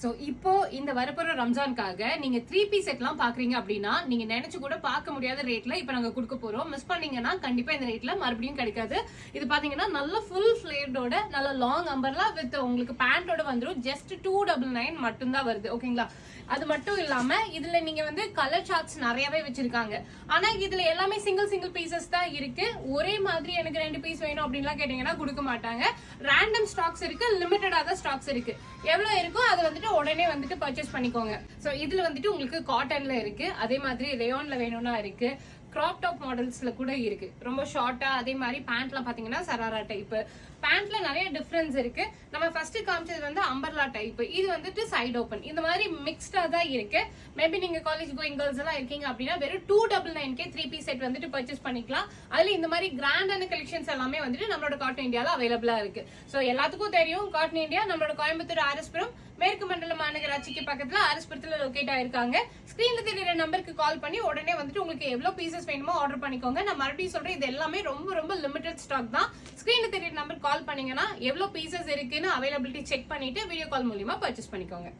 So இப்போ இந்த வரப்போற ரம்ஜானுக்காக நீங்க 3 பீஸ் செட்லாம் பாக்குறீங்க அப்படின்னா நீங்க நினைச்சு கூட பார்க்க முடியாத ரேட்ல இப்ப நாங்க கொடுக்க போறோம். மிஸ் பண்ணீங்கன்னா கண்டிப்பா இந்த ரேட்ல மறுபடியும் கிடைக்காது. இது பாத்தீங்கன்னா நல்ல ஃபுல் ஃபிளேர்டோட நல்ல லாங் அம்பர்லா வித் உங்களுக்கு பேண்டோட வந்துரும். ஜஸ்ட் 299 மட்டும் தான் வருது. ஓகேங்களா? அது மட்டும் இல்லாம இதுல நீங்க வந்து கலர் சார்ட்ஸ் நிறையவே வச்சிருக்காங்க. ஆனா இதுல எல்லாமே சிங்கிள் பீசஸ் தான் இருக்கு. ஒரே மாதிரி எனக்கு 2 பீஸ் வேணும் அப்படின்லாம் கேட்டீங்கன்னா கொடுக்க மாட்டாங்க. ரேண்டம் ஸ்டாக்ஸ் இருக்கு, லிமிட்டடா தான் ஸ்டாக்ஸ் இருக்கு. எவ்வளவு இருக்கோ அதை வந்துட்டு உடனே வந்துட்டு பர்ச்சேஸ் பண்ணிக்கோங்க. சோ இதுல வந்துட்டு உங்களுக்கு காட்டன்ல இருக்கு, அதே மாதிரி ரேயான்ல வேணும்னா இருக்கு, கிராப் டாப் மாடல்ஸ்ல கூட இருக்கு. ரொம்ப ஷார்ட்டா அதே மாதிரி பேண்ட்லாம் பாத்தீங்கன்னா சராரா டைப். பேண்ட்ல நிறைய டிஃபரன்ஸ் இருக்கு. நம்ம ஃபர்ஸ்ட் காமிச்சது வந்து அம்பர்லா டைப், இது வந்துட்டு சைடு ஓபன். இந்த மாதிரி மிக்ஸ்டா தான் இருக்கு. மேபி நீங்க காலேஜ் கோயிங் கேர்ள்ஸ் எல்லாம் இருக்கீங்க அப்படின்னா வெறும் 299 3 பீஸ் செட் வந்துட்டு பர்ச்சேஸ் பண்ணிக்கலாம். அதுல இந்த மாதிரி கிராண்டான கலெக்ஷன்ஸ் எல்லாமே வந்துட்டு நம்மளோட காட்டன் இந்தியால அவைலபிளா இருக்கு. சோ எல்லாத்துக்கும் தெரியும் காட்டன் இந்தியா நம்மளோட கோயம்புத்தூர் ஆர்எஸ்புரம் மேற்கு மண்டல மாநகராட்சிக்கு பக்கத்துல ஆர்எஸ்புரத்துல லொகேட் ஆயிருக்காங்க. ஸ்கிரீன்ல தெரியுற நம்பருக்கு கால் பண்ணி உடனே வந்துட்டு உங்களுக்கு எவ்வளவு பீசஸ் வேணுமோ ஆர்டர் பண்ணிக்கோங்க. நான் மறுபடியும் சொல்றேன், இது எல்லாமே ரொம்ப லிமிடெட் ஸ்டாக் தான். ஸ்கிரீன்ல தெரியுற நம்பர் கால் பண்ணீங்கன்னா எவ்வளவு பீசஸ் இருக்குன்னு அவைலபிலிட்டி செக் பண்ணிட்டு வீடியோ கால் மூலியமா பர்ச்சேஸ் பண்ணிக்கோங்க.